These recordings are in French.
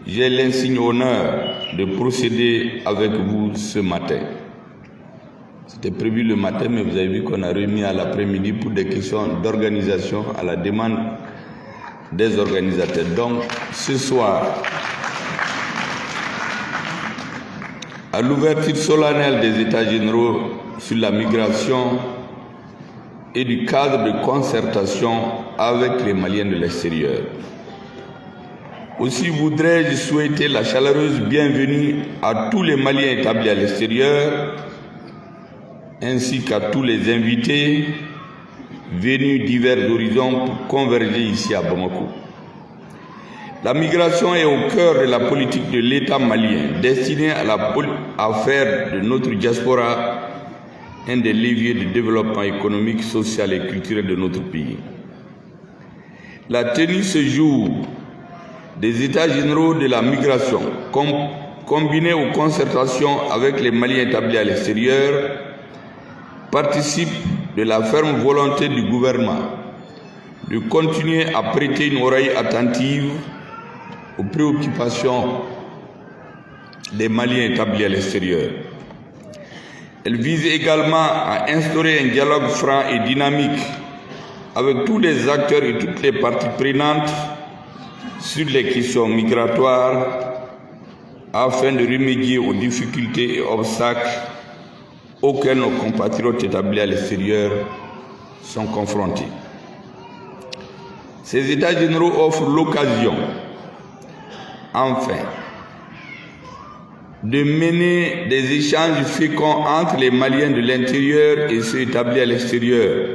j'ai l'insigne honneur de procéder avec vous ce matin. C'était prévu le matin, mais vous avez vu qu'on a remis à l'après-midi pour des questions d'organisation à la demande des organisateurs. Donc, ce soir, à l'ouverture solennelle des États généraux sur la migration et du cadre de concertation avec les Maliens de l'extérieur. Aussi voudrais-je souhaiter la chaleureuse bienvenue à tous les Maliens établis à l'extérieur, ainsi qu'à tous les invités venus divers horizons pour converger ici à Bamako. La migration est au cœur de la politique de l'État malien, destinée à faire de notre diaspora un des leviers de développement économique, social et culturel de notre pays. La tenue ce jour des États généraux de la migration, combinée aux concertations avec les Maliens établis à l'extérieur, participe de la ferme volonté du gouvernement de continuer à prêter une oreille attentive aux préoccupations des Maliens établis à l'extérieur. Elle vise également à instaurer un dialogue franc et dynamique avec tous les acteurs et toutes les parties prenantes sur les questions migratoires afin de remédier aux difficultés et obstacles auxquels nos compatriotes établis à l'extérieur sont confrontés. Ces États généraux offrent l'occasion, enfin, de mener des échanges féconds entre les Maliens de l'intérieur et ceux établis à l'extérieur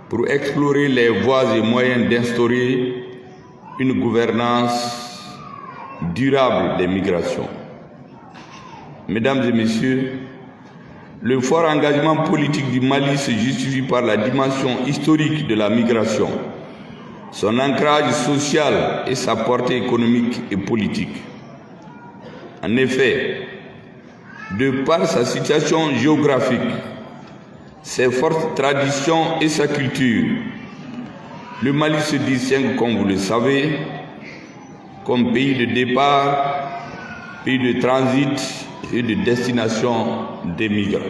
pour explorer les voies et moyens d'instaurer une gouvernance durable des migrations. Mesdames et messieurs, le fort engagement politique du Mali se justifie par la dimension historique de la migration, son ancrage social et sa portée économique et politique. En effet, de par sa situation géographique, ses fortes traditions et sa culture, le Mali se distingue, comme vous le savez, comme pays de départ, pays de transit et de destination des migrants.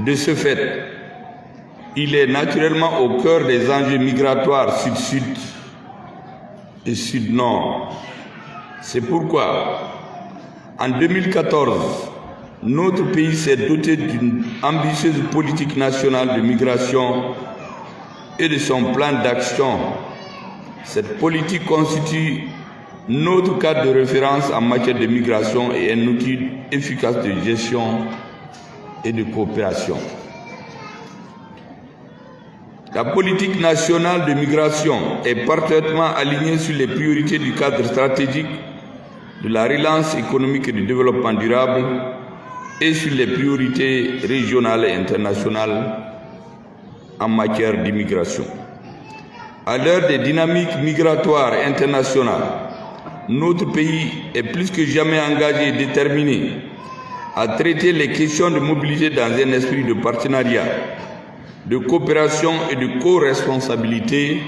De ce fait, il est naturellement au cœur des enjeux migratoires sud-sud et sud-nord. C'est pourquoi, en 2014, notre pays s'est doté d'une ambitieuse politique nationale de migration et de son plan d'action. Cette politique constitue notre cadre de référence en matière de migration et un outil efficace de gestion et de coopération. La politique nationale de migration est parfaitement alignée sur les priorités du cadre stratégique de la relance économique et du développement durable et sur les priorités régionales et internationales en matière d'immigration. À l'heure des dynamiques migratoires internationales, notre pays est plus que jamais engagé et déterminé à traiter les questions de mobilité dans un esprit de partenariat, de coopération et de co-responsabilité,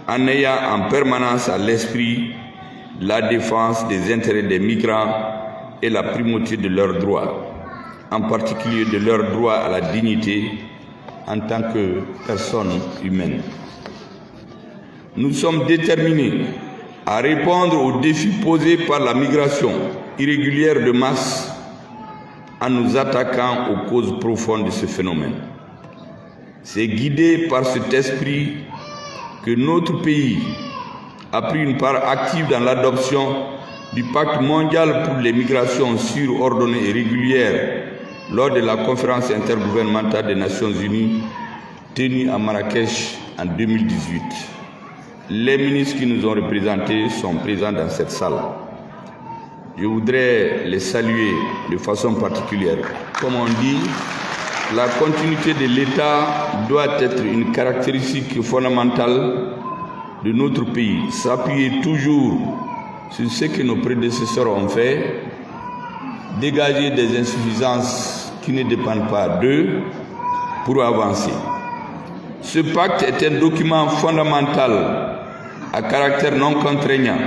en ayant en permanence à l'esprit la défense des intérêts des migrants et la primauté de leurs droits, en particulier de leur droit à la dignité en tant que personne humaine. Nous sommes déterminés à répondre aux défis posés par la migration irrégulière de masse en nous attaquant aux causes profondes de ce phénomène. C'est guidé par cet esprit que notre pays a pris une part active dans l'adoption du pacte mondial pour les migrations sûres, ordonnées et régulières lors de la conférence intergouvernementale des Nations Unies tenue à Marrakech en 2018. Les ministres qui nous ont représentés sont présents dans cette salle. Je voudrais les saluer de façon particulière. Comme on dit, la continuité de l'État doit être une caractéristique fondamentale de notre pays. S'appuyer toujours sur ce que nos prédécesseurs ont fait, dégager des insuffisances qui ne dépendent pas d'eux pour avancer. Ce pacte est un document fondamental à caractère non contraignant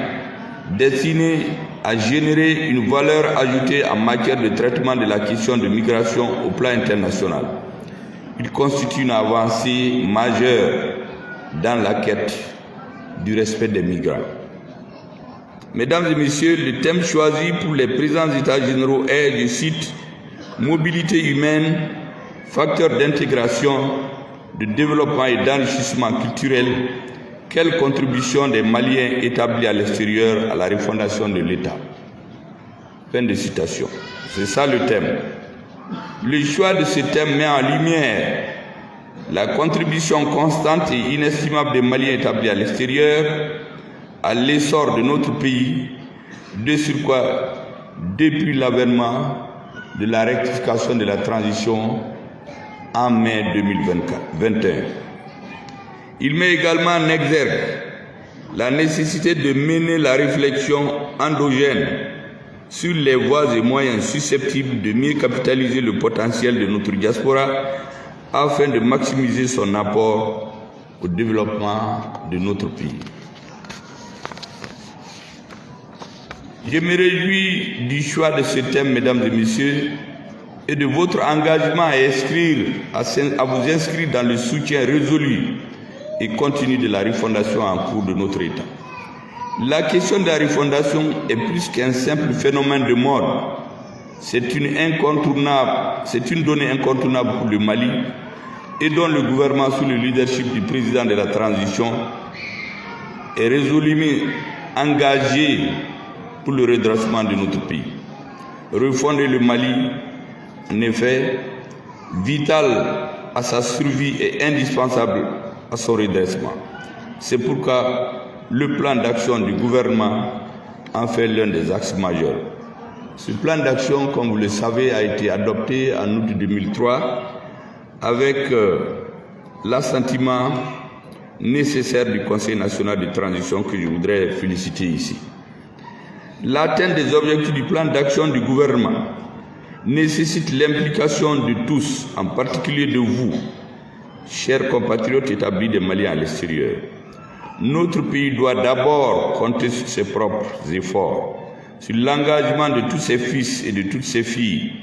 destiné à générer une valeur ajoutée en matière de traitement de la question de migration au plan international. Il constitue une avancée majeure dans la quête du respect des migrants. Mesdames et messieurs, le thème choisi pour les présents États généraux est, je cite, « Mobilité humaine, facteur d'intégration, de développement et d'enrichissement culturel, quelle contribution des Maliens établis à l'extérieur à la refondation de l'État ?» Fin de citation. C'est ça le thème. Le choix de ce thème met en lumière la contribution constante et inestimable des Maliens établis à l'extérieur à l'essor de notre pays, de surcroît depuis l'avènement de la rectification de la transition en mai 2021. Il met également en exergue la nécessité de mener la réflexion endogène sur les voies et moyens susceptibles de mieux capitaliser le potentiel de notre diaspora afin de maximiser son apport au développement de notre pays. Je me réjouis du choix de ce thème, mesdames et messieurs, et de votre engagement à vous inscrire dans le soutien résolu et continu de la refondation en cours de notre État. La question de la refondation est plus qu'un simple phénomène de mode. C'est une donnée incontournable pour le Mali et dont le gouvernement, sous le leadership du président de la transition, est résolument engagé pour le redressement de notre pays. Refonder le Mali, en effet, vital à sa survie et indispensable à son redressement. C'est pourquoi le plan d'action du gouvernement en fait l'un des axes majeurs. Ce plan d'action, comme vous le savez, a été adopté en août 2003 avec l'assentiment nécessaire du Conseil national de transition que je voudrais féliciter ici. L'atteinte des objectifs du plan d'action du gouvernement nécessite l'implication de tous, en particulier de vous, chers compatriotes établis des Maliens à l'extérieur. Notre pays doit d'abord compter sur ses propres efforts, sur l'engagement de tous ses fils et de toutes ses filles,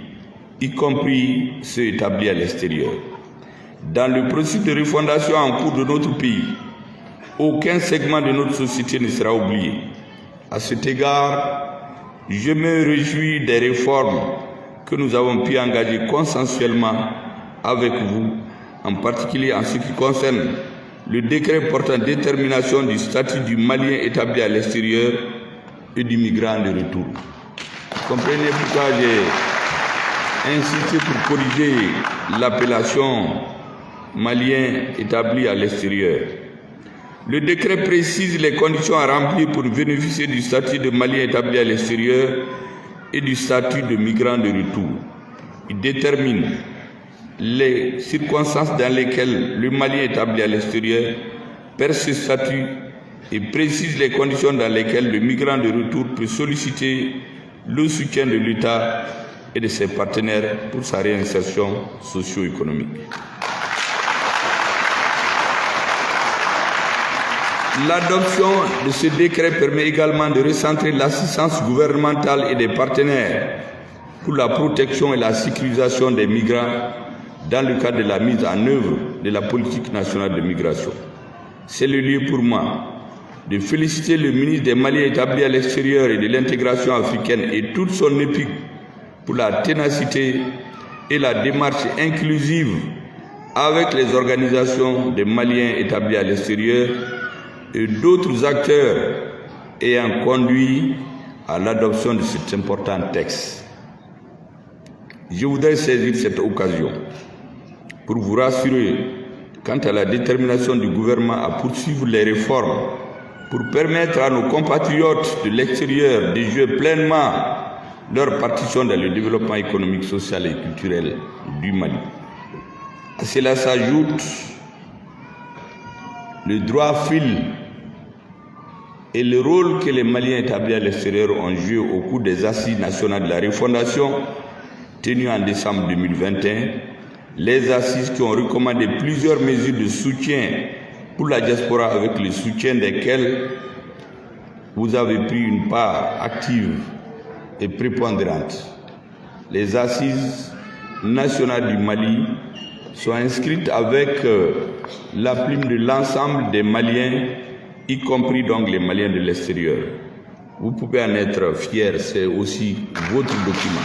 y compris ceux établis à l'extérieur. Dans le processus de refondation en cours de notre pays, aucun segment de notre société ne sera oublié. À cet égard, je me réjouis des réformes que nous avons pu engager consensuellement avec vous, en particulier en ce qui concerne le décret portant détermination du statut du Malien établi à l'extérieur et du migrant de retour. Vous comprenez pourquoi j'ai insisté pour corriger l'appellation Malien établi à l'extérieur. Le décret précise les conditions à remplir pour bénéficier du statut de Malien établi à l'extérieur et du statut de migrant de retour. Il détermine les circonstances dans lesquelles le Malien établi à l'extérieur perd ce statut et précise les conditions dans lesquelles le migrant de retour peut solliciter le soutien de l'État et de ses partenaires pour sa réinsertion socio-économique. L'adoption de ce décret permet également de recentrer l'assistance gouvernementale et des partenaires pour la protection et la sécurisation des migrants dans le cadre de la mise en œuvre de la politique nationale de migration. C'est le lieu pour moi de féliciter le ministre des Maliens établi à l'extérieur et de l'intégration africaine et toute son équipe pour la ténacité et la démarche inclusive avec les organisations des Maliens établis à l'extérieur et d'autres acteurs ayant conduit à l'adoption de cet important texte. Je voudrais saisir cette occasion pour vous rassurer quant à la détermination du gouvernement à poursuivre les réformes pour permettre à nos compatriotes de l'extérieur de jouer pleinement leur partition dans le développement économique, social et culturel du Mali. À cela s'ajoute le droit fil et le rôle que les Maliens établis à l'extérieur ont joué au cours des assises nationales de la refondation tenues en décembre 2021, les assises qui ont recommandé plusieurs mesures de soutien pour la diaspora avec le soutien desquelles vous avez pris une part active et prépondérante. Les assises nationales du Mali sont inscrites avec la plume de l'ensemble des Maliens, y compris donc les Maliens de l'extérieur. Vous pouvez en être fiers, c'est aussi votre document.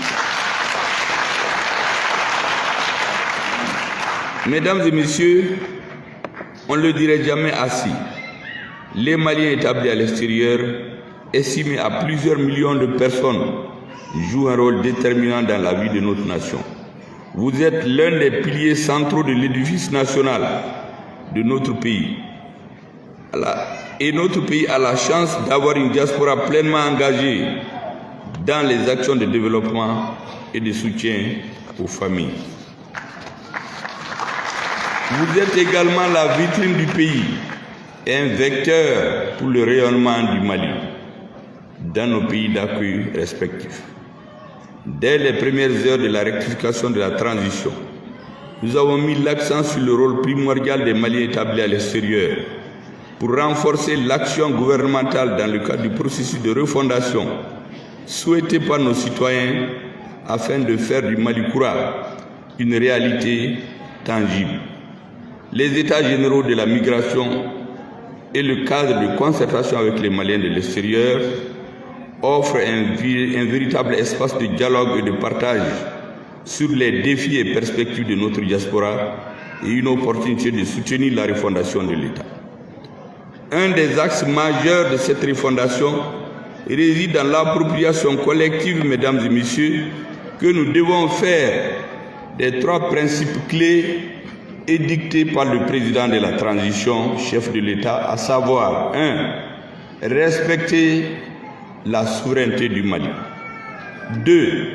Mesdames et messieurs, on ne le dirait jamais assez. Les Maliens établis à l'extérieur, estimés à plusieurs millions de personnes, jouent un rôle déterminant dans la vie de notre nation. Vous êtes l'un des piliers centraux de l'édifice national de notre pays. Et notre pays a la chance d'avoir une diaspora pleinement engagée dans les actions de développement et de soutien aux familles. Vous êtes également la vitrine du pays et un vecteur pour le rayonnement du Mali dans nos pays d'accueil respectifs. Dès les premières heures de la rectification de la transition, nous avons mis l'accent sur le rôle primordial des Maliens établis à l'extérieur pour renforcer l'action gouvernementale dans le cadre du processus de refondation souhaité par nos citoyens afin de faire du Mali Koura une réalité tangible. Les États généraux de la migration et le cadre de concertation avec les Maliens de l'extérieur offrent un véritable espace de dialogue et de partage sur les défis et perspectives de notre diaspora et une opportunité de soutenir la refondation de l'État. Un des axes majeurs de cette refondation réside dans l'appropriation collective, mesdames et messieurs, que nous devons faire des trois principes clés édictés par le président de la transition, chef de l'État, à savoir 1. Respecter la souveraineté du Mali. 2.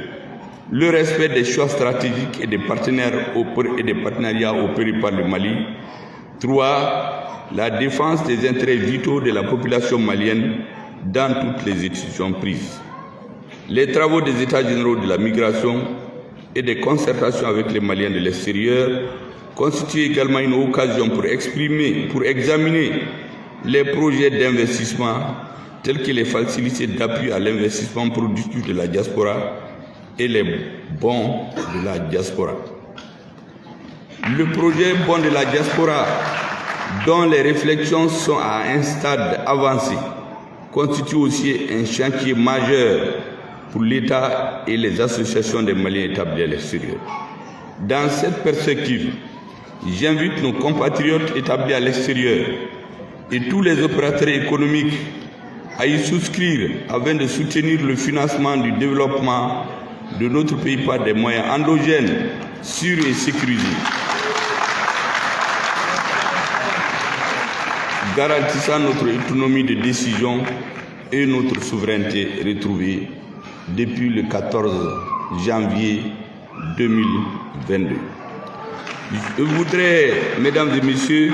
Le respect des choix stratégiques et des partenariats opérés par le Mali. 3. La défense des intérêts vitaux de la population malienne dans toutes les décisions prises. Les travaux des États généraux de la migration et des concertations avec les Maliens de l'extérieur constituent également une occasion pour examiner les projets d'investissement tels que les facilités d'appui à l'investissement productif de la diaspora et les bons de la diaspora. Le projet Bons de la diaspora, dont les réflexions sont à un stade avancé, constitue aussi un chantier majeur pour l'État et les associations des Maliens établis à l'extérieur. Dans cette perspective, j'invite nos compatriotes établis à l'extérieur et tous les opérateurs économiques à y souscrire afin de soutenir le financement du développement de notre pays par des moyens endogènes, sûrs et sécurisés, garantissant notre autonomie de décision et notre souveraineté retrouvée depuis le 14 janvier 2022. Je voudrais, mesdames et messieurs,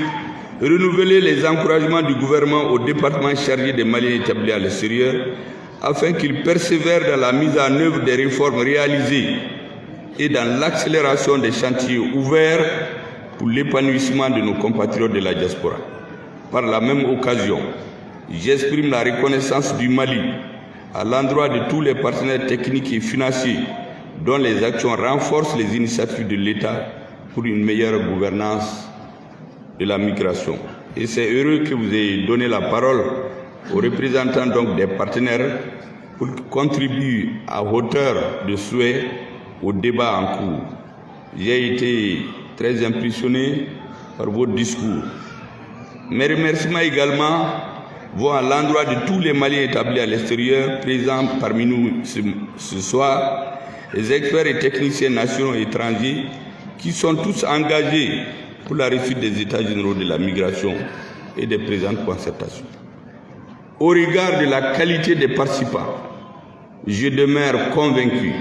renouveler les encouragements du gouvernement au département chargé des Maliens établis à l'extérieur afin qu'il persévère dans la mise en œuvre des réformes réalisées et dans l'accélération des chantiers ouverts pour l'épanouissement de nos compatriotes de la diaspora. Par la même occasion, j'exprime la reconnaissance du Mali à l'endroit de tous les partenaires techniques et financiers dont les actions renforcent les initiatives de l'État pour une meilleure gouvernance de la migration. Et c'est heureux que vous ayez donné la parole aux représentants donc des partenaires pour qu'ils contribuent à hauteur de souhait au débat en cours. J'ai été très impressionné par votre discours. Mes remerciements également vont à l'endroit de tous les Maliens établis à l'extérieur présents parmi nous ce soir, les experts et techniciens nationaux et étrangers qui sont tous engagés pour la réussite des États généraux de la migration et des présentes concertations. Au regard de la qualité des participants, je demeure convaincu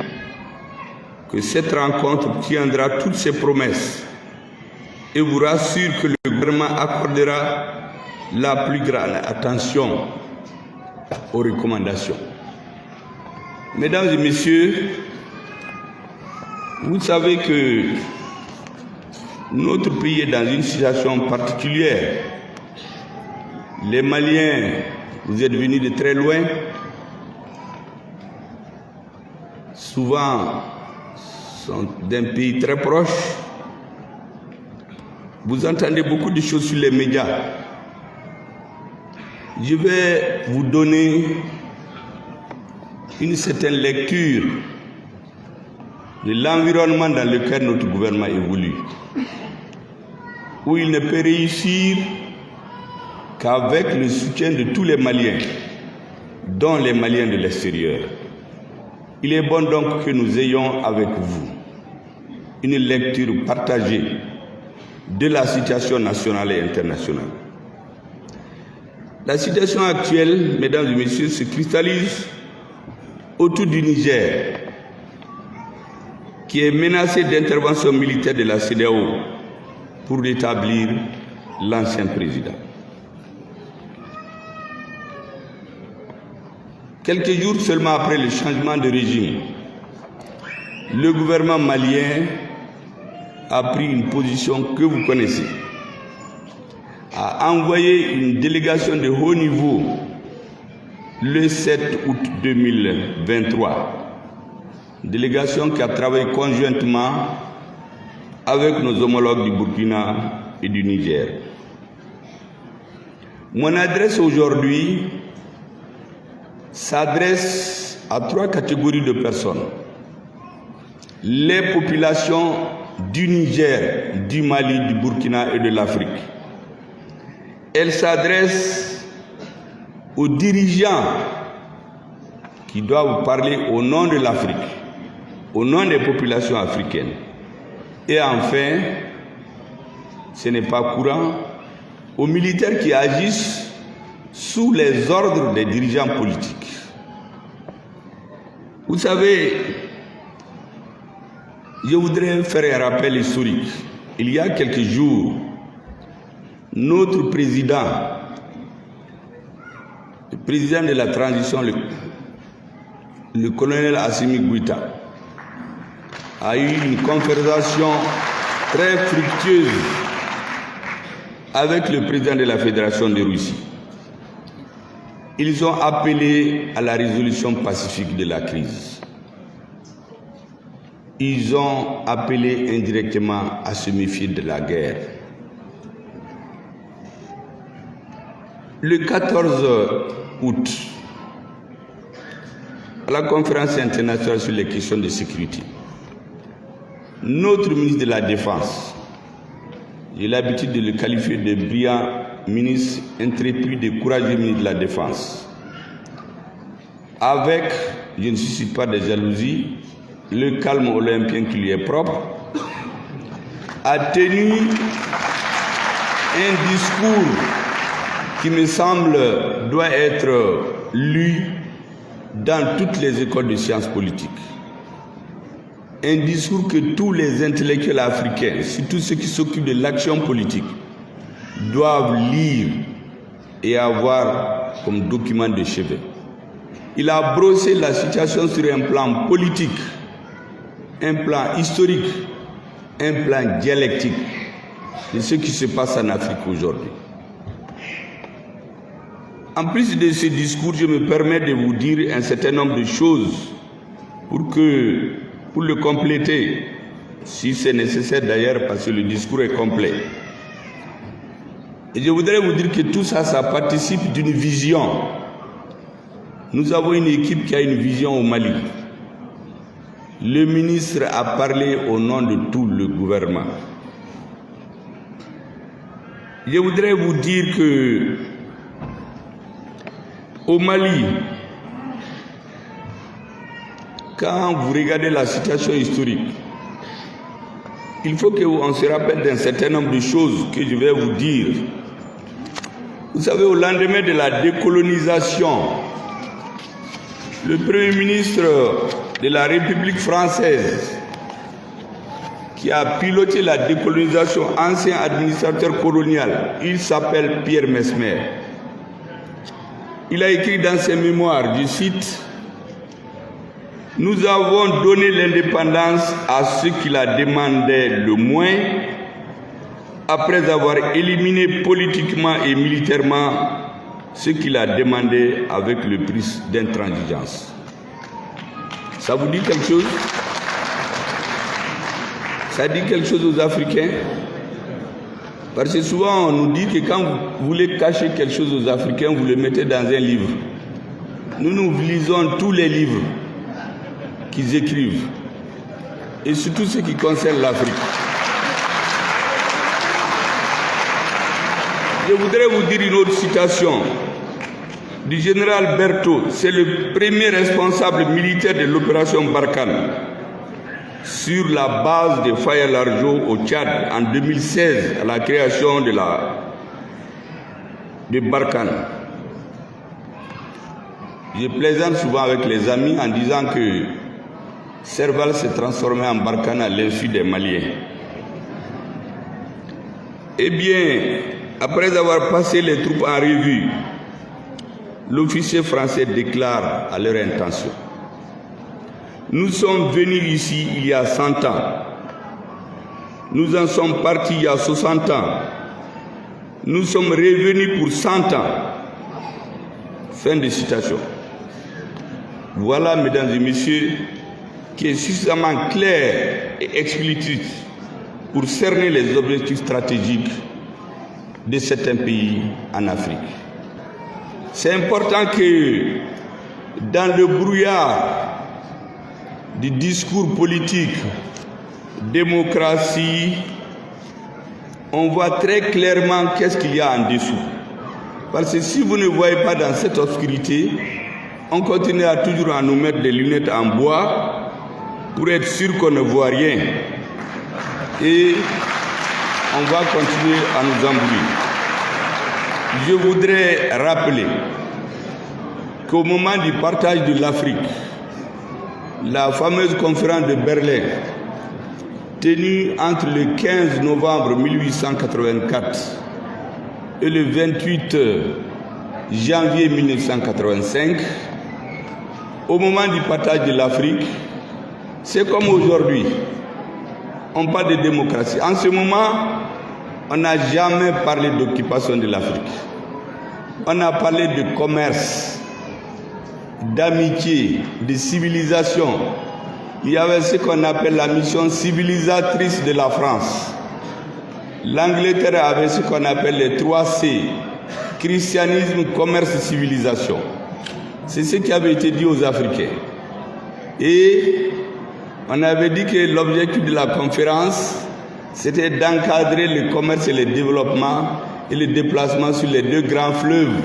que cette rencontre tiendra toutes ses promesses et vous rassure que le gouvernement accordera la plus grande attention aux recommandations. Mesdames et messieurs, vous savez que notre pays est dans une situation particulière. Les Maliens Vous êtes venus de très loin. Souvent, sont d'un pays très proche. Vous entendez beaucoup de choses sur les médias. Je vais vous donner une certaine lecture de l'environnement dans lequel notre gouvernement évolue, où il ne peut réussir qu'avec le soutien de tous les Maliens, dont les Maliens de l'extérieur. Il est bon donc que nous ayons avec vous une lecture partagée de la situation nationale et internationale. La situation actuelle, mesdames et messieurs, se cristallise autour du Niger, qui est menacé d'intervention militaire de la CEDEAO pour rétablir l'ancien président. Quelques jours seulement après le changement de régime, le gouvernement malien a pris une position que vous connaissez, a envoyé une délégation de haut niveau le 7 août 2023, délégation qui a travaillé conjointement avec nos homologues du Burkina et du Niger. Mon adresse aujourd'hui s'adresse à 3 catégories de personnes. Les populations du Niger, du Mali, du Burkina et de l'Afrique. Elle s'adresse aux dirigeants qui doivent parler au nom de l'Afrique, au nom des populations africaines. Et enfin, ce n'est pas courant, aux militaires qui agissent sous les ordres des dirigeants politiques. Vous savez, je voudrais faire un rappel historique. Il y a quelques jours, notre président, le président de la transition, le colonel Assimi Goïta, a eu une conversation très fructueuse avec le président de la Fédération de Russie. Ils ont appelé à la résolution pacifique de la crise. Ils ont appelé indirectement à se méfier de la guerre. Le 14 août, à la conférence internationale sur les questions de sécurité, notre ministre de la Défense, j'ai l'habitude de le qualifier de brillant ministre, intrépide et courageux ministre de la Défense, avec, je ne suscite pas de jalousie, le calme olympien qui lui est propre, a tenu un discours qui me semble doit être lu dans toutes les écoles de sciences politiques. Un discours que tous les intellectuels africains, surtout ceux qui s'occupent de l'action politique, doivent lire et avoir comme document de chevet. Il a brossé la situation sur un plan politique, un plan historique, un plan dialectique de ce qui se passe en Afrique aujourd'hui. En plus de ce discours, je me permets de vous dire un certain nombre de choses pour le compléter, si c'est nécessaire d'ailleurs, parce que le discours est complet. Et je voudrais vous dire que tout ça, ça participe d'une vision. Nous avons une équipe qui a une vision au Mali. Le ministre a parlé au nom de tout le gouvernement. Je voudrais vous dire que au Mali, quand vous regardez la situation historique, il faut qu'on se rappelle d'un certain nombre de choses que je vais vous dire. Vous savez, au lendemain de la décolonisation, le Premier ministre de la République française, qui a piloté la décolonisation, ancien administrateur colonial, il s'appelle Pierre Mesmer. Il a écrit dans ses mémoires, je cite, « Nous avons donné l'indépendance à ceux qui la demandaient le moins, après avoir éliminé politiquement et militairement ce qu'il a demandé avec le prix d'intransigeance. Ça vous dit quelque chose? Ça dit quelque chose aux Africains? Parce que souvent on nous dit que quand vous voulez cacher quelque chose aux Africains, vous le mettez dans un livre. Nous lisons tous les livres qu'ils écrivent, et surtout ce qui concerne l'Afrique. Je voudrais vous dire une autre citation du général Berthaud. C'est le premier responsable militaire de l'opération Barkhane sur la base de Faya Largeau au Tchad en 2016 à la création de Barkhane. Je plaisante souvent avec les amis en disant que Serval s'est transformé en Barkhane à l'insu des Maliens. Eh bien, après avoir passé les troupes en revue, l'officier français déclare à leur intention: nous sommes venus ici il y a 100 ans. Nous en sommes partis il y a 60 ans. Nous sommes revenus pour 100 ans. Fin de citation. Voilà, mesdames et messieurs, qui est suffisamment clair et explicite pour cerner les objectifs stratégiques de certains pays en Afrique. C'est important que dans le brouillard du discours politique, démocratie, on voit très clairement qu'est-ce qu'il y a en dessous. Parce que si vous ne voyez pas dans cette obscurité, on continuera toujours à nous mettre des lunettes en bois pour être sûr qu'on ne voit rien. Et on va continuer à nous embrouiller. Je voudrais rappeler qu'au moment du partage de l'Afrique, la fameuse conférence de Berlin, tenue entre le 15 novembre 1884 et le 28 janvier 1985, au moment du partage de l'Afrique, c'est comme aujourd'hui. On parle de démocratie. En ce moment, on n'a jamais parlé d'occupation de l'Afrique. On a parlé de commerce, d'amitié, de civilisation. Il y avait ce qu'on appelle la mission civilisatrice de la France. L'Angleterre avait ce qu'on appelle les 3C, christianisme, commerce, civilisation. C'est ce qui avait été dit aux Africains. Et on avait dit que l'objectif de la conférence, c'était d'encadrer le commerce et le développement et le déplacement sur les deux grands fleuves,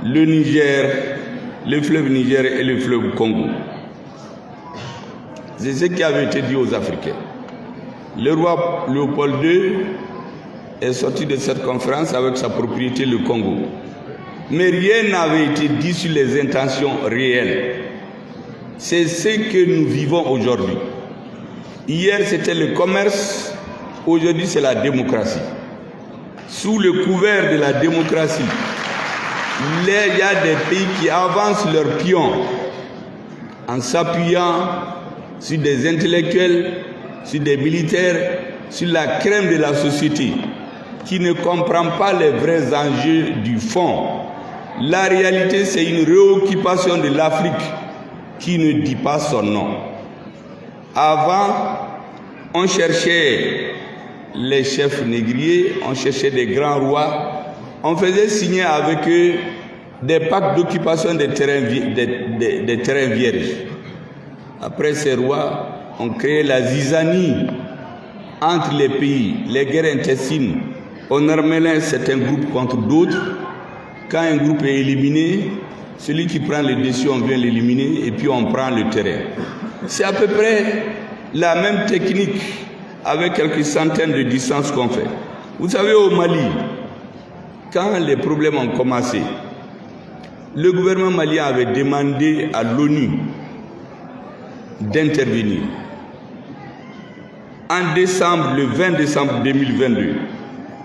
le Niger, le fleuve Niger et le fleuve Congo. C'est ce qui avait été dit aux Africains. Le roi Léopold II est sorti de cette conférence avec sa propriété, le Congo. Mais rien n'avait été dit sur les intentions réelles. C'est ce que nous vivons aujourd'hui. Hier, c'était le commerce. Aujourd'hui, c'est la démocratie. Sous le couvert de la démocratie, il y a des pays qui avancent leurs pions en s'appuyant sur des intellectuels, sur des militaires, sur la crème de la société, qui ne comprend pas les vrais enjeux du fond. La réalité, c'est une réoccupation de l'Afrique qui ne dit pas son nom. Avant, on cherchait les chefs négriers, on cherchait des grands rois, on faisait signer avec eux des pactes d'occupation des terrains vierges. Après ces rois, on créait la zizanie entre les pays, les guerres intestines. On armait certains groupes contre d'autres. Quand un groupe est éliminé, celui qui prend le dessus, on vient l'éliminer et puis on prend le terrain. C'est à peu près la même technique avec quelques centaines de distances qu'on fait. Vous savez, au Mali, quand les problèmes ont commencé, le gouvernement malien avait demandé à l'ONU d'intervenir. En décembre, le 20 décembre 2022,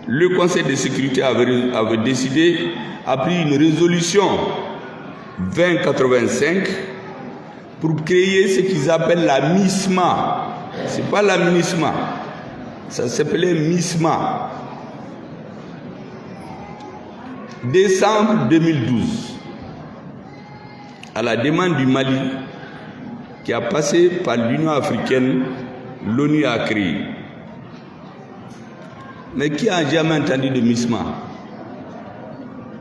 le Conseil de sécurité avait décidé, a pris une résolution 2085 pour créer ce qu'ils appellent la MISMA. Ce n'est pas la MINISMA, ça s'appelait MISMA. décembre 2012, à la demande du Mali, qui a passé par l'Union africaine, l'ONU a créé. Mais qui a jamais entendu de MISMA?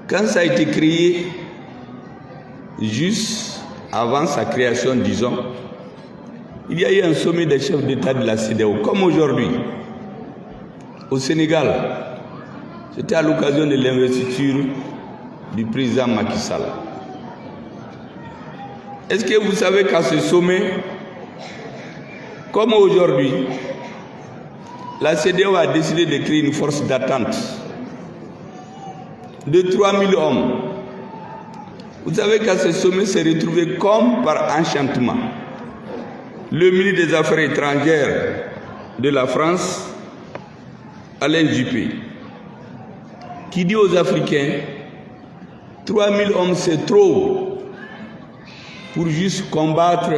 Quand ça a été créé, juste avant sa création, disons, il y a eu un sommet des chefs d'État de la CEDEAO, comme aujourd'hui, au Sénégal. C'était à l'occasion de l'investiture du président Macky Sall. Est-ce que vous savez qu'à ce sommet, comme aujourd'hui, la CEDEAO a décidé de créer une force d'attente de 3000 hommes. Vous savez qu'à ce sommet s'est retrouvé comme par enchantement le ministre des Affaires étrangères de la France, Alain Juppé, qui dit aux Africains, 3000 hommes c'est trop pour juste combattre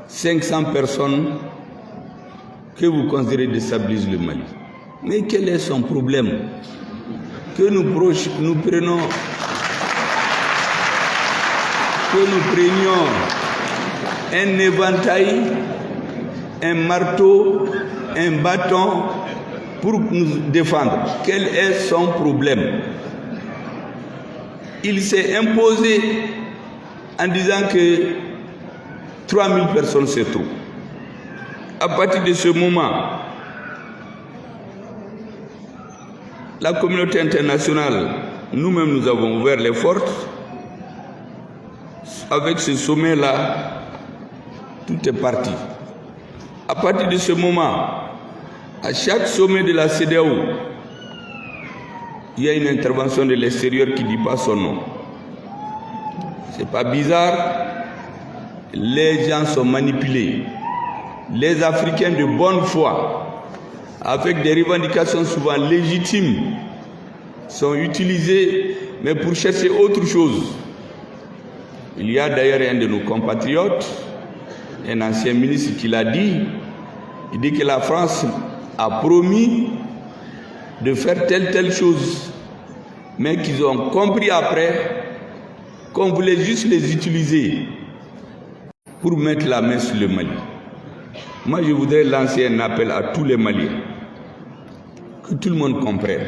500 personnes que vous considérez déstabilisent le Mali. Mais quel est son problème? Que nous prenions un éventail, un marteau, un bâton pour nous défendre. Quel est son problème? Il s'est imposé en disant que 3000 personnes c'est trop. À partir de ce moment, la communauté internationale, nous-mêmes, nous avons ouvert les portes. Avec ce sommet-là, tout est parti. À partir de ce moment, à chaque sommet de la CEDEAO, il y a une intervention de l'extérieur qui ne dit pas son nom. C'est pas bizarre. Les gens sont manipulés. Les Africains de bonne foi, avec des revendications souvent légitimes, sont utilisés, mais pour chercher autre chose. Il y a d'ailleurs un de nos compatriotes, un ancien ministre qui l'a dit. Il dit que la France a promis de faire telle chose, mais qu'ils ont compris après qu'on voulait juste les utiliser pour mettre la main sur le Mali. Moi, je voudrais lancer un appel à tous les Maliens, que tout le monde comprenne,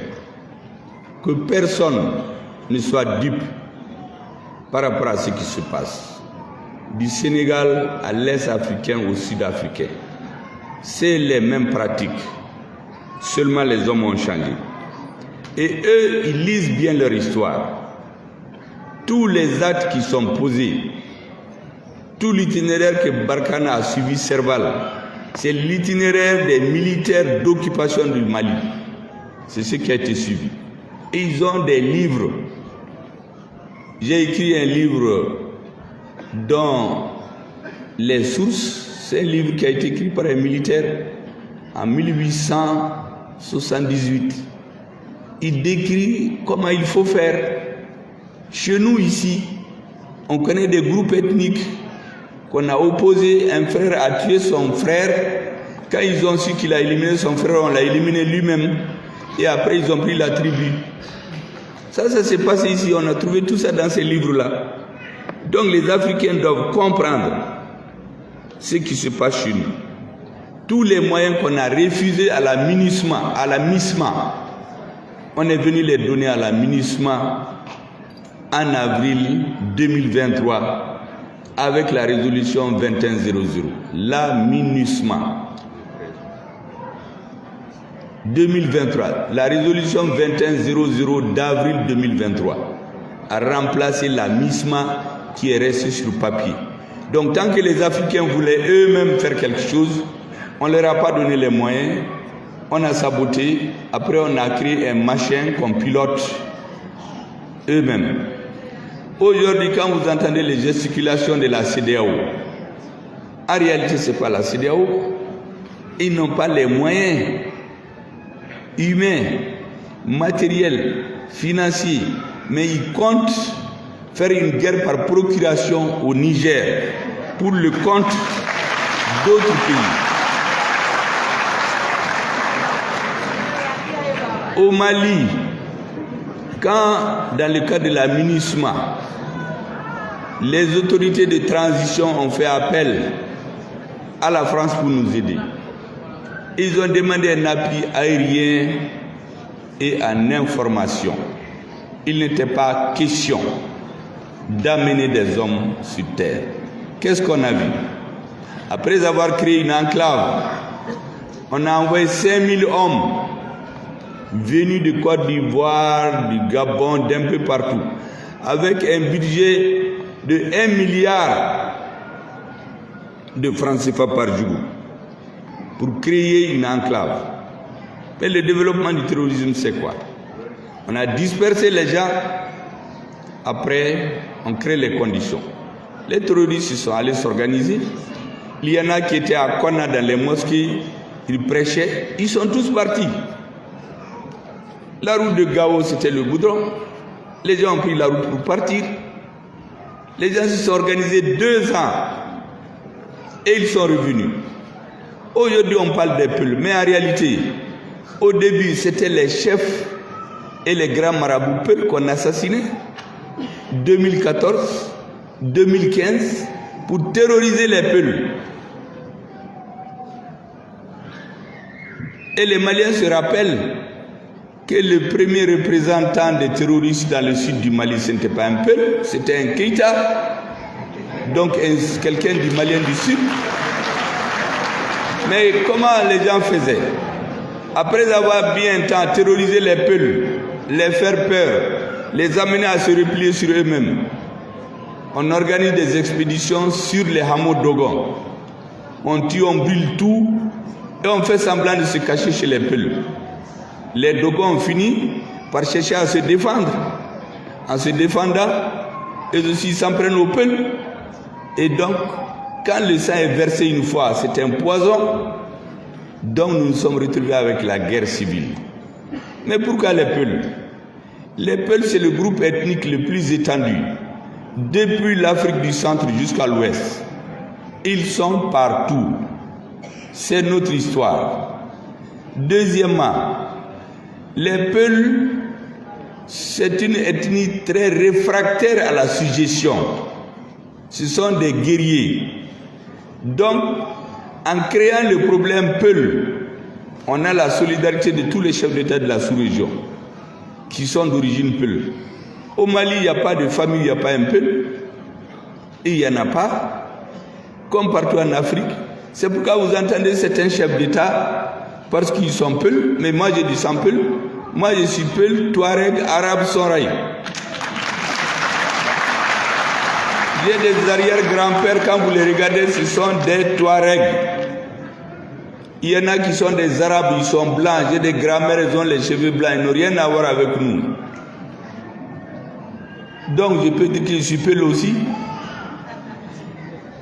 que personne ne soit dupe par rapport à ce qui se passe. Du Sénégal à l'Est africain au Sud africain, c'est les mêmes pratiques, seulement les hommes ont changé. Et eux, ils lisent bien leur histoire. Tous les actes qui sont posés, tout l'itinéraire que Barkhane a suivi Serval, c'est l'itinéraire des militaires d'occupation du Mali. C'est ce qui a été suivi. Et ils ont des livres. J'ai écrit un livre dans les sources. C'est un livre qui a été écrit par un militaire en 1878. Il décrit comment il faut faire. Chez nous ici, on connaît des groupes ethniques qu'on a opposés. Un frère a tué son frère. Quand ils ont su qu'il a éliminé son frère, on l'a éliminé lui-même. Et après, ils ont pris la tribu. Ça s'est passé ici. On a trouvé tout ça dans ces livres-là. Donc les Africains doivent comprendre ce qui se passe chez nous. Tous les moyens qu'on a refusés à la MINUSMA, on est venu les donner à la MINUSMA en avril 2023 avec la résolution 2100. La MINUSMA 2023, la résolution 2100 d'avril 2023 a remplacé la MINUSMA qui est restée sur papier. Donc tant que les Africains voulaient eux-mêmes faire quelque chose, on ne leur a pas donné les moyens, on a saboté, après on a créé un machin qu'on pilote eux-mêmes. Aujourd'hui, quand vous entendez les gesticulations de la CEDEAO, en réalité ce n'est pas la CEDEAO, ils n'ont pas les moyens humains, matériels, financiers, mais ils comptent faire une guerre par procuration au Niger pour le compte d'autres pays. Au Mali, Quand, dans le cas de la MINUSMA, les autorités de transition ont fait appel à la France pour nous aider, ils ont demandé un appui aérien et en information. Il n'était pas question d'amener des hommes sur terre. Qu'est-ce qu'on a vu? Après avoir créé une enclave, on a envoyé 5000 hommes venus de Côte d'Ivoire, du Gabon, d'un peu partout, avec un budget de 1 milliard de francs CFA par jour pour créer une enclave. Mais le développement du terrorisme, c'est quoi? On a dispersé les gens, après on crée les conditions. Les terroristes sont allés s'organiser. Il y en a qui étaient à Konna dans les mosquées, ils prêchaient, ils sont tous partis. La route de Gao, c'était le goudron. Les gens ont pris la route pour partir. Les gens se sont organisés 2 ans et ils sont revenus. Aujourd'hui, on parle des Peuls, mais en réalité, au début, c'était les chefs et les grands marabouts Peuls qu'on assassinait. 2014, 2015, pour terroriser les Peuls. Et les Maliens se rappellent que le premier représentant des terroristes dans le sud du Mali, ce n'était pas un Peul, c'était un Keïta, donc quelqu'un du Malien du sud. Mais comment les gens faisaient? Après avoir bien temps terrorisé les Peuls, les faire peur, les amener à se replier sur eux-mêmes, on organise des expéditions sur les hameaux Dogon. On tue, on brûle tout et on fait semblant de se cacher chez les Peuls. Les Dogons ont fini par chercher à se défendre. En se défendant, eux aussi s'en prennent aux Peuls. Et donc, quand le sang est versé une fois, c'est un poison. Donc nous nous sommes retrouvés avec la guerre civile. Mais pourquoi les Peuls? Les Peuls, c'est le groupe ethnique le plus étendu, depuis l'Afrique du centre jusqu'à l'ouest. Ils sont partout. C'est notre histoire. Deuxièmement, les Peuls, c'est une ethnie très réfractaire à la suggestion. Ce sont des guerriers. Donc, en créant le problème Peul, on a la solidarité de tous les chefs d'État de la sous-région qui sont d'origine Peul. Au Mali, il n'y a pas de famille, il n'y a pas un Peul. Et il n'y en a pas. Comme partout en Afrique. C'est pourquoi vous entendez certains chefs d'État, parce qu'ils sont Peul, mais moi je dis sans Peul. Moi je suis Peul, Touareg, Arabe, Sonraï. J'ai des arrière-grands-pères, quand vous les regardez, ce sont des Touaregs. Il y en a qui sont des Arabes, ils sont blancs. J'ai des grands-mères, ils ont les cheveux blancs, ils n'ont rien à voir avec nous. Donc je peux dire que je suis Peul aussi.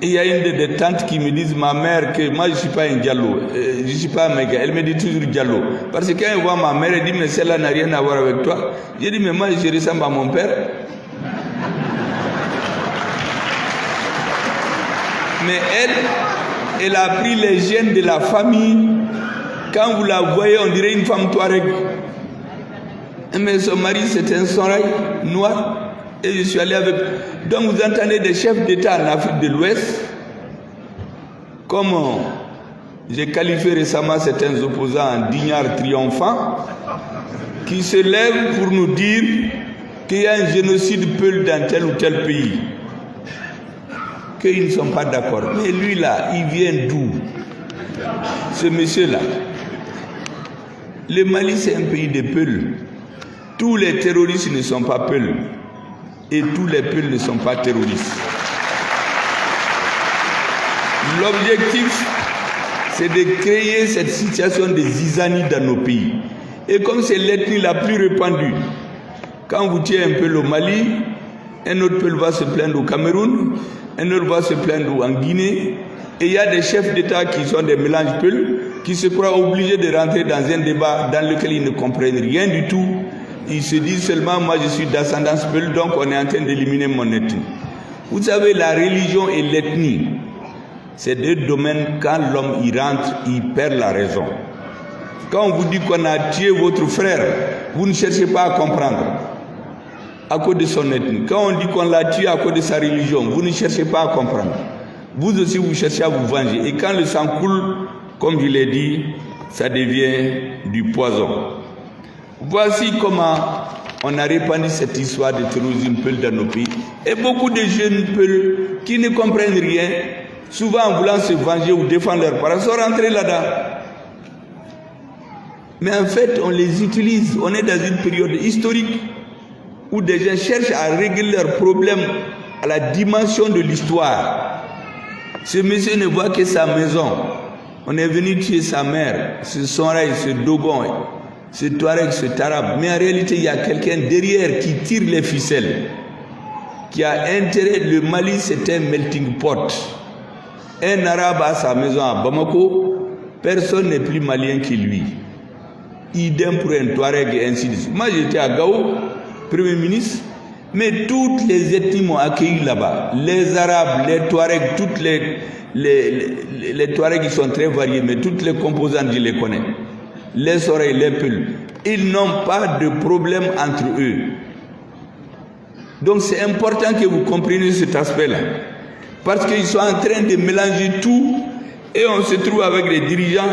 Il y a une des tantes qui me disent, ma mère, que moi je ne suis pas un Diallo, je ne suis pas un Méga. Elle me dit toujours Diallo. Parce que quand elle voit ma mère, elle dit, mais celle-là n'a rien à voir avec toi. Je dis, mais moi je ressemble à mon père. Mais elle a pris les gènes de la famille. Quand vous la voyez, on dirait une femme touareg. Mais son mari, c'est un Sonraï noir. Et je suis allé avec. Donc vous entendez des chefs d'État en Afrique de l'Ouest, comme j'ai qualifié récemment certains opposants en dignards triomphants, qui se lèvent pour nous dire qu'il y a un génocide Peul dans tel ou tel pays. Qu'ils ne sont pas d'accord. Mais lui là, il vient d'où? Ce monsieur-là. Le Mali, c'est un pays de Peul. Tous les terroristes ne sont pas Peul. Et tous les Peuls ne sont pas terroristes. L'objectif, c'est de créer cette situation de zizanie dans nos pays. Et comme c'est l'ethnie la plus répandue, quand vous tuez un Peul au Mali, un autre Peul va se plaindre au Cameroun, un autre va se plaindre en Guinée, et il y a des chefs d'État qui sont des mélanges Peul, qui se croient obligés de rentrer dans un débat dans lequel ils ne comprennent rien du tout. Ils se disent seulement, moi je suis d'ascendance Peul, donc on est en train d'éliminer mon ethnie. Vous savez, la religion et l'ethnie, c'est deux domaines, quand l'homme y rentre, il perd la raison. Quand on vous dit qu'on a tué votre frère, vous ne cherchez pas à comprendre. à cause de son ethnie. Quand on dit qu'on l'a tué à cause de sa religion, vous ne cherchez pas à comprendre. Vous aussi, vous cherchez à vous venger. Et quand le sang coule, comme je l'ai dit, ça devient du poison. Voici comment on a répandu cette histoire de terrorisme Peul dans nos pays. Et beaucoup de jeunes Peuls qui ne comprennent rien, souvent en voulant se venger ou défendre leurs parents, sont rentrés là-dedans. Mais en fait, on les utilise. On est dans une période historique où des gens cherchent à régler leurs problèmes à la dimension de l'histoire. Ce monsieur ne voit que sa maison. On est venu tuer sa mère, ce Sonraï, ce Dogon, ce Touareg, ce Tarab. Mais en réalité, il y a quelqu'un derrière qui tire les ficelles, qui a intérêt. Le Mali, c'est un melting pot. Un Arabe a sa maison à Bamako, personne n'est plus malien que lui. Idem pour un Touareg et ainsi de suite. Moi, j'étais à Gao, Premier ministre, mais toutes les ethnies m'ont accueilli là-bas. Les Arabes, les Touaregs, toutes les Touaregs, ils sont très variés, mais toutes les composantes, je les connais. Les oreilles, les Peuls, ils n'ont pas de problème entre eux. Donc c'est important que vous compreniez cet aspect-là. Parce qu'ils sont en train de mélanger tout et on se trouve avec des dirigeants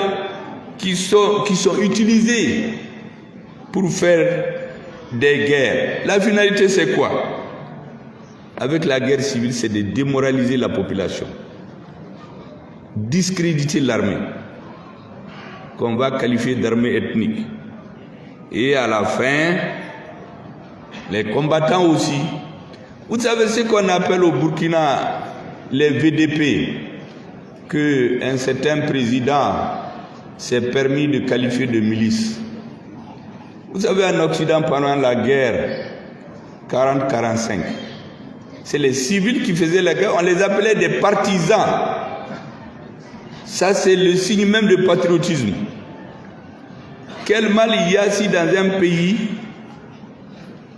qui sont utilisés pour faire des guerres. La finalité, c'est quoi? Avec la guerre civile, c'est de démoraliser la population, discréditer l'armée, qu'on va qualifier d'armée ethnique. Et à la fin, les combattants aussi. Vous savez ce qu'on appelle au Burkina les VDP, qu'un certain président s'est permis de qualifier de milice. Vous savez, en Occident, pendant la guerre 40-45, c'est les civils qui faisaient la guerre, on les appelait des partisans. Ça, c'est le signe même de patriotisme. Quel mal il y a si dans un pays,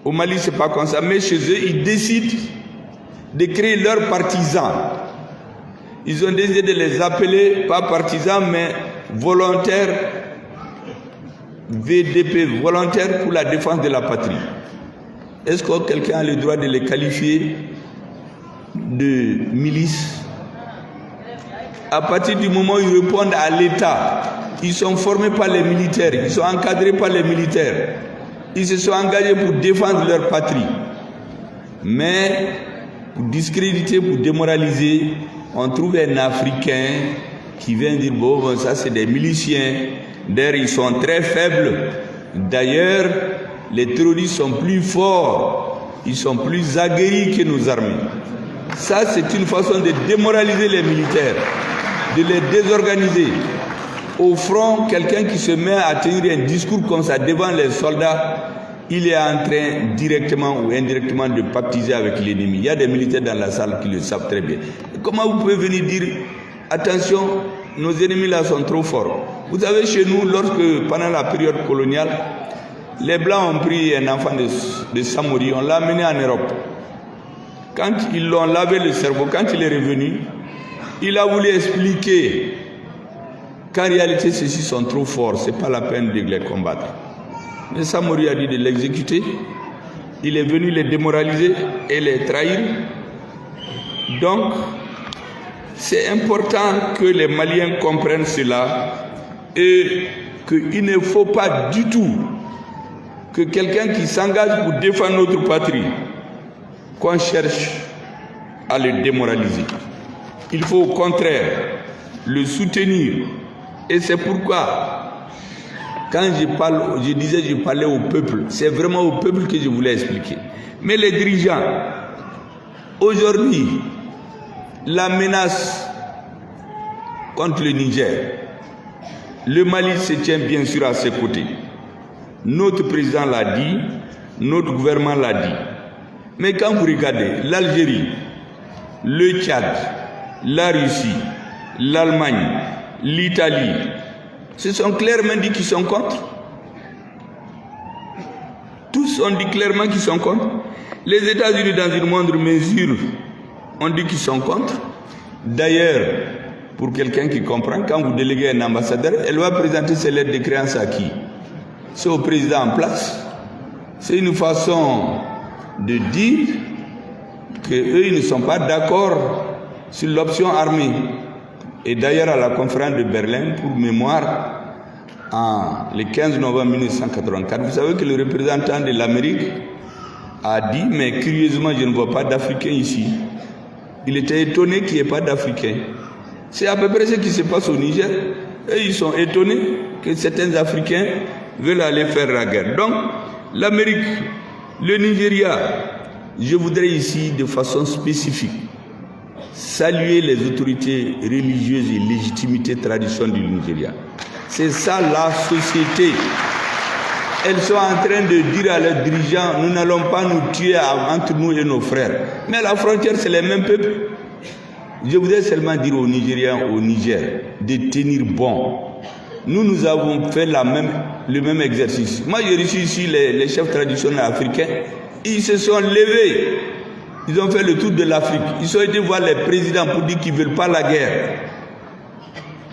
au Mali, c'est pas comme ça, mais chez eux, ils décident de créer leurs partisans. Ils ont décidé de les appeler, pas partisans, mais volontaires, VDP, volontaires pour la défense de la patrie. Est-ce que quelqu'un a le droit de les qualifier de milices? À partir du moment où ils répondent à l'État, ils sont formés par les militaires, ils sont encadrés par les militaires, ils se sont engagés pour défendre leur patrie. Mais pour discréditer, pour démoraliser, on trouve un Africain qui vient dire bon, ça c'est des miliciens, d'ailleurs ils sont très faibles, d'ailleurs les terroristes sont plus forts, ils sont plus aguerris que nos armées. Ça c'est une façon de démoraliser les militaires, de les désorganiser. Au front, quelqu'un qui se met à tenir un discours comme ça devant les soldats, il est en train directement ou indirectement de pactiser avec l'ennemi. Il y a des militaires dans la salle qui le savent très bien. Comment vous pouvez venir dire attention, nos ennemis là sont trop forts? Vous savez, chez nous, pendant la période coloniale, les Blancs ont pris un enfant de Samori, on l'a amené en Europe. Quand ils l'ont lavé le cerveau, quand il est revenu, il a voulu expliquer qu'en réalité, ceux-ci sont trop forts, ce n'est pas la peine de les combattre. Mais Samori a dit de l'exécuter. Il est venu les démoraliser et les trahir. Donc, c'est important que les Maliens comprennent cela et qu'il ne faut pas du tout que quelqu'un qui s'engage pour défendre notre patrie, qu'on cherche à le démoraliser. Il faut au contraire le soutenir. Et c'est pourquoi, quand je parlais au peuple, c'est vraiment au peuple que je voulais expliquer. Mais les dirigeants, aujourd'hui, la menace contre le Niger, le Mali se tient bien sûr à ses côtés. Notre président l'a dit, notre gouvernement l'a dit. Mais quand vous regardez l'Algérie, le Tchad, la Russie, l'Allemagne, l'Italie, ce sont clairement dit qu'ils sont contre. Tous ont dit clairement qu'ils sont contre. Les États-Unis, dans une moindre mesure, ont dit qu'ils sont contre. D'ailleurs, pour quelqu'un qui comprend, quand vous déléguez un ambassadeur, elle va présenter ses lettres de créance à qui? C'est au président en place. C'est une façon de dire qu'eux, ils ne sont pas d'accord sur l'option armée. Et d'ailleurs, à la conférence de Berlin, pour mémoire, le 15 novembre 1984, vous savez que le représentant de l'Amérique a dit, mais curieusement, je ne vois pas d'Africains ici. Il était étonné qu'il n'y ait pas d'Africains. C'est à peu près ce qui se passe au Niger. Et ils sont étonnés que certains Africains veulent aller faire la guerre. Donc, l'Amérique, le Nigeria, je voudrais ici, de façon spécifique, saluer les autorités religieuses et légitimité tradition du Nigeria. C'est ça la société. Elles sont en train de dire à leurs dirigeants, nous n'allons pas nous tuer entre nous et nos frères. Mais à la frontière, c'est les mêmes peuples. Je voudrais seulement dire aux Nigériens, au Niger, de tenir bon. Nous avons fait le même exercice. Moi, j'ai reçu ici les chefs traditionnels africains. Ils se sont levés. Ils ont fait le tour de l'Afrique. Ils sont allés voir les présidents pour dire qu'ils ne veulent pas la guerre.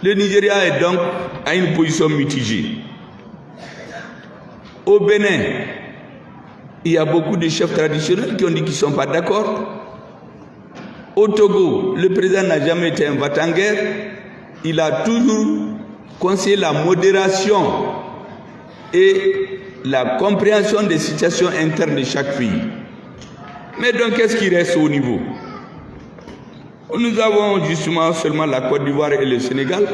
Le Nigeria est donc à une position mitigée. Au Bénin, il y a beaucoup de chefs traditionnels qui ont dit qu'ils ne sont pas d'accord. Au Togo, le président n'a jamais été un va-t-en guerre. Il a toujours conseillé la modération et la compréhension des situations internes de chaque pays. Mais donc, qu'est-ce qui reste au niveau? Nous avons justement seulement la Côte d'Ivoire et le Sénégal,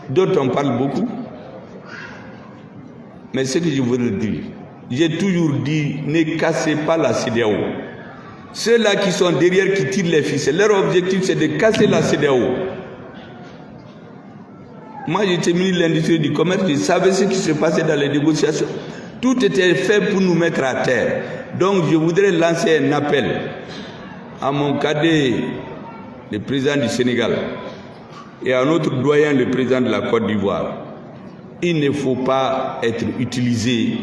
dont on parle beaucoup. Mais ce que je voudrais dire, j'ai toujours dit, ne cassez pas la CEDEAO. Ceux-là qui sont derrière, qui tirent les ficelles, leur objectif c'est de casser la CEDEAO. Moi j'étais ministre de l'Industrie et du Commerce, je savais ce qui se passait dans les négociations. Tout était fait pour nous mettre à terre. Donc je voudrais lancer un appel à mon cadet, le président du Sénégal, et à notre doyen, le président de la Côte d'Ivoire. Il ne faut pas être utilisé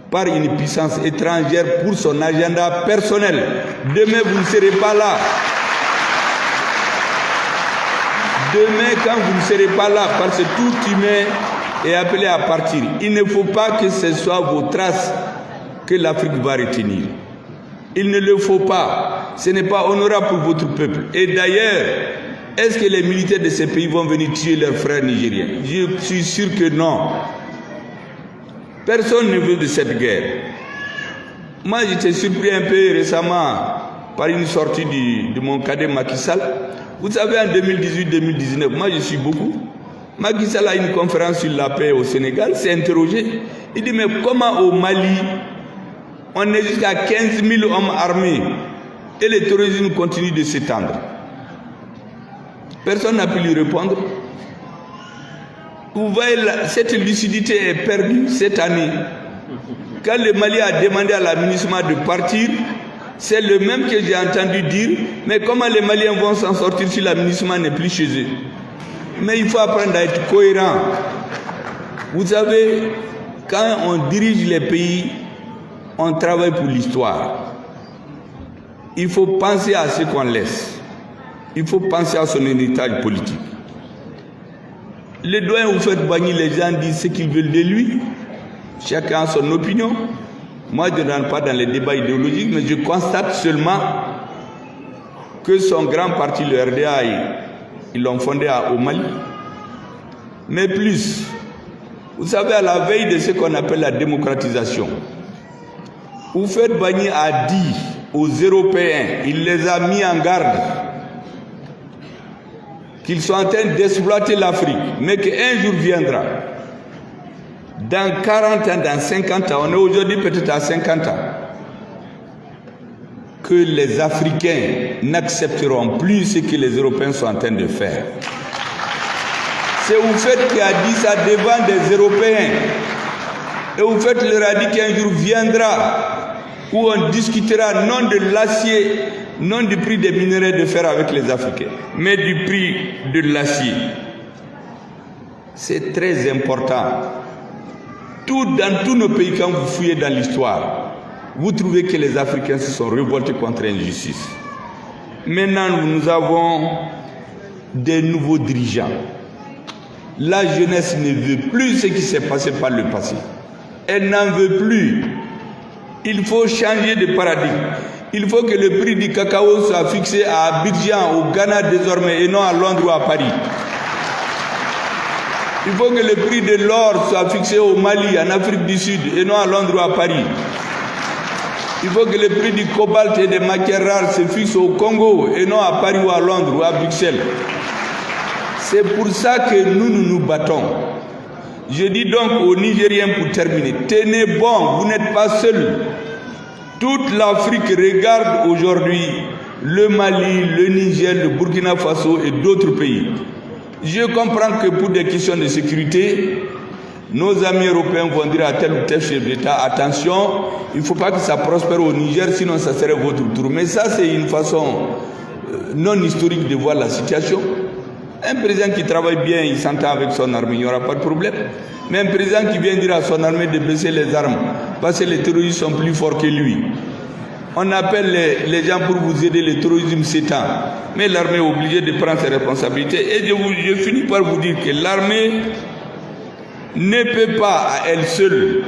par une puissance étrangère pour son agenda personnel. Demain, vous ne serez pas là. Demain, quand vous ne serez pas là, parce que tout humain est appelé à partir, il ne faut pas que ce soit vos traces que l'Afrique va retenir. Il ne le faut pas. Ce n'est pas honorable pour votre peuple. Et d'ailleurs, est-ce que les militaires de ces pays vont venir tuer leurs frères nigériens? Je suis sûr que non. Personne ne veut de cette guerre. Moi, j'étais surpris un peu récemment par une sortie de mon cadet Macky Sall. Vous savez, en 2018-2019, moi je suis beaucoup. Macky Sall a une conférence sur la paix au Sénégal, s'est interrogé. Il dit, mais comment au Mali, on est jusqu'à 15 000 hommes armés et le terrorisme continue de s'étendre? Personne n'a pu lui répondre. Vous voyez, cette lucidité est perdue cette année. Quand le Mali a demandé à l'administration de partir, c'est le même que j'ai entendu dire, mais comment les Maliens vont s'en sortir si l'administration n'est plus chez eux? Mais il faut apprendre à être cohérent. Vous savez, quand on dirige les pays, on travaille pour l'histoire. Il faut penser à ce qu'on laisse. Il faut penser à son héritage politique. Le doyen Houphouët-Boigny, les gens disent ce qu'ils veulent de lui. Chacun a son opinion. Moi, je ne rentre pas dans les débats idéologiques, mais je constate seulement que son grand parti, le RDA, ils l'ont fondé au Mali. Mais plus, vous savez, à la veille de ce qu'on appelle la démocratisation, Houphouët-Boigny a dit aux Européens, il les a mis en garde, qu'ils sont en train d'exploiter l'Afrique, mais qu'un jour viendra, dans 40 ans, dans 50 ans, on est aujourd'hui peut-être à 50 ans, que les Africains n'accepteront plus ce que les Européens sont en train de faire. C'est Houphouët qui a dit ça devant des Européens. Et Houphouët leur a dit qu'un jour viendra où on discutera non de l'acier, non du prix des minerais de fer avec les Africains, mais du prix de l'acier. C'est très important. Dans tous nos pays, quand vous fouillez dans l'histoire, vous trouvez que les Africains se sont révoltés contre l'injustice. Maintenant, nous avons des nouveaux dirigeants. La jeunesse ne veut plus ce qui s'est passé par le passé. Elle n'en veut plus. Il faut changer de paradigme. Il faut que le prix du cacao soit fixé à Abidjan, au Ghana désormais, et non à Londres ou à Paris. Il faut que le prix de l'or soit fixé au Mali, en Afrique du Sud, et non à Londres ou à Paris. Il faut que le prix du cobalt et des matières rares se fixe au Congo, et non à Paris ou à Londres ou à Bruxelles. C'est pour ça que nous nous battons. Je dis donc aux Nigériens pour terminer, tenez bon, vous n'êtes pas seuls. Toute l'Afrique regarde aujourd'hui le Mali, le Niger, le Burkina Faso et d'autres pays. Je comprends que pour des questions de sécurité, nos amis européens vont dire à tel ou tel chef d'État, attention, il ne faut pas que ça prospère au Niger, sinon ça serait votre tour. Mais ça, c'est une façon non historique de voir la situation. Un président qui travaille bien, il s'entend avec son armée, il n'y aura pas de problème. Mais un président qui vient dire à son armée de baisser les armes, parce que les terroristes sont plus forts que lui. On appelle les gens pour vous aider, le terrorisme s'étend. Mais l'armée est obligée de prendre ses responsabilités. Et je finis par vous dire que l'armée ne peut pas à elle seule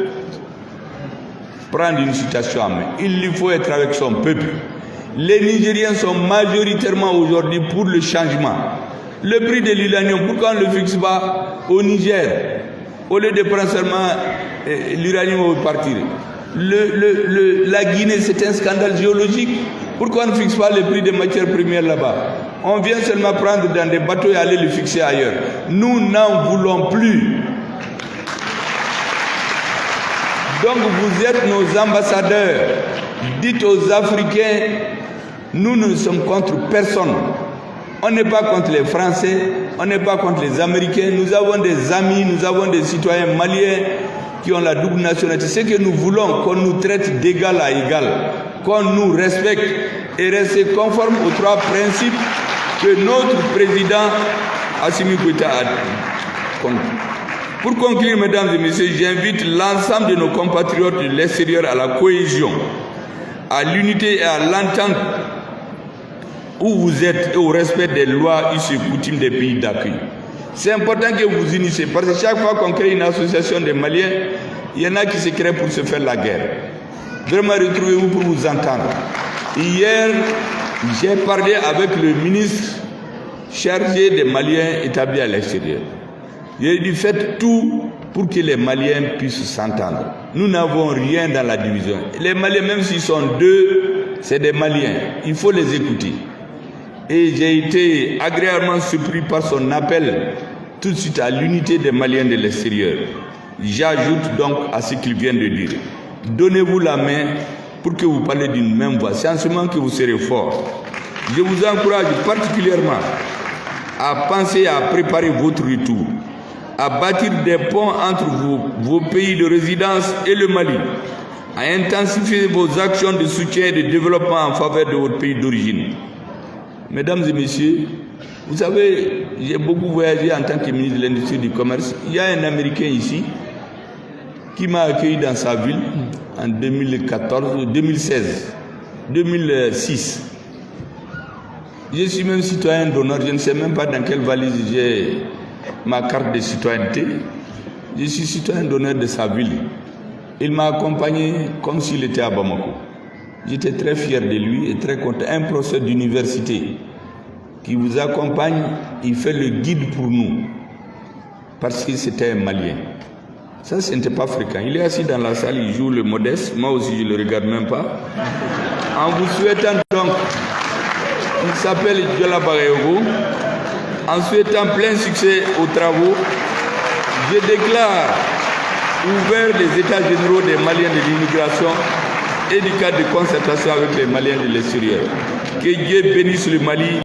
prendre une situation en main. Il lui faut être avec son peuple. Les Nigériens sont majoritairement aujourd'hui pour le changement. Le prix de l'uranium, pourquoi on ne le fixe pas au Niger? Au lieu de prendre seulement l'uranium au partir. La Guinée, c'est un scandale géologique. Pourquoi on ne fixe pas le prix des matières premières là-bas? On vient seulement prendre dans des bateaux et aller le fixer ailleurs. Nous n'en voulons plus. Donc vous êtes nos ambassadeurs. Dites aux Africains, nous ne sommes contre personne. On n'est pas contre les Français, on n'est pas contre les Américains. Nous avons des amis, nous avons des citoyens maliens qui ont la double nationalité. Ce que nous voulons, qu'on nous traite d'égal à égal, qu'on nous respecte et rester conforme aux trois principes que notre président Assimi Goïta a compris. Pour conclure, mesdames et messieurs, j'invite l'ensemble de nos compatriotes de l'extérieur à la cohésion, à l'unité et à l'entente où vous êtes et au respect des lois issues et coutumes des pays d'accueil. C'est important que vous unissez, parce que chaque fois qu'on crée une association de Maliens, il y en a qui se créent pour se faire la guerre. Vraiment, retrouvez-vous pour vous entendre. Hier, j'ai parlé avec le ministre chargé des Maliens établis à l'extérieur. J'ai dit, faites tout pour que les Maliens puissent s'entendre. Nous n'avons rien dans la division. Les Maliens, même s'ils sont deux, c'est des Maliens. Il faut les écouter. Et j'ai été agréablement surpris par son appel tout de suite à l'unité des Maliens de l'extérieur. J'ajoute donc à ce qu'il vient de dire. Donnez-vous la main pour que vous parlez d'une même voix. C'est en ce moment que vous serez forts. Je vous encourage particulièrement à penser à préparer votre retour, à bâtir des ponts entre vos pays de résidence et le Mali, à intensifier vos actions de soutien et de développement en faveur de votre pays d'origine. Mesdames et messieurs, vous savez, j'ai beaucoup voyagé en tant que ministre de l'Industrie et du Commerce. Il y a un Américain ici qui m'a accueilli dans sa ville en 2006. Je suis même citoyen d'honneur, je ne sais même pas dans quelle valise j'ai ma carte de citoyenneté. Je suis citoyen d'honneur de sa ville. Il m'a accompagné comme s'il était à Bamako. J'étais très fier de lui et très content. Un professeur d'université qui vous accompagne, il fait le guide pour nous. Parce que c'était un Malien. Ça, ce n'était pas fréquent. Il est assis dans la salle, il joue le modeste. Moi aussi, je ne le regarde même pas. En vous souhaitant donc, il s'appelle Diola Bagayogo. En souhaitant plein succès aux travaux, je déclare ouvert les états généraux des Maliens de l'immigration et du cadre de concertation avec les Maliens de l'extérieur. Que Dieu bénisse le Mali.